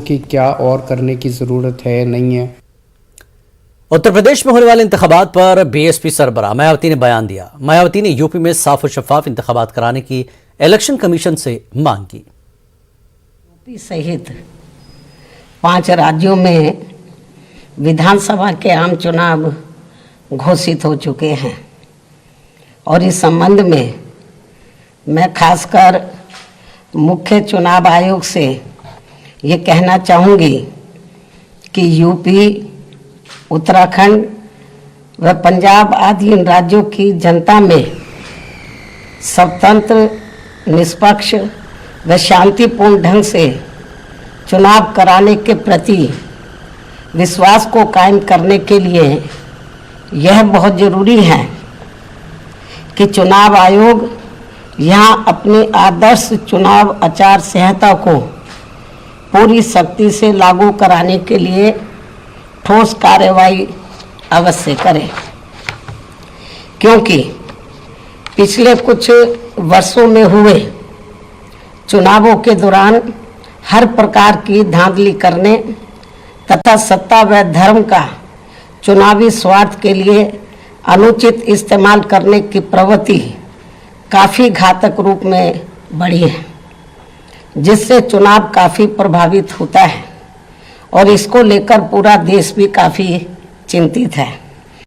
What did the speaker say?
कि क्या और करने की ज़रूरत है नहीं है। उत्तर प्रदेश में होने वाले इंतखाबात पर बीएसपी सरबराह मायावती ने बयान दिया। मायावती ने यूपी में साफ और शफाफ इंतखाबात कराने की इलेक्शन कमीशन से मांग की। यूपी सहित 5 राज्यों में विधानसभा के आम चुनाव घोषित हो चुके हैं और इस संबंध में मैं खासकर मुख्य चुनाव आयोग से ये कहना चाहूँगी कि यूपी, उत्तराखंड व पंजाब आदि इन राज्यों की जनता में स्वतंत्र, निष्पक्ष व शांतिपूर्ण ढंग से चुनाव कराने के प्रति विश्वास को कायम करने के लिए यह बहुत ज़रूरी है कि चुनाव आयोग यहाँ अपनी आदर्श चुनाव आचार संहिता को पूरी सख्ती से लागू कराने के लिए ठोस कार्रवाई अवश्य करें, क्योंकि पिछले कुछ वर्षों में हुए चुनावों के दौरान हर प्रकार की धांधली करने तथा सत्ता व धर्म का चुनावी स्वार्थ के लिए अनुचित इस्तेमाल करने की प्रवृत्ति काफ़ी घातक रूप में बढ़ी है, जिससे चुनाव काफ़ी प्रभावित होता है और इसको लेकर पूरा देश भी काफ़ी चिंतित है।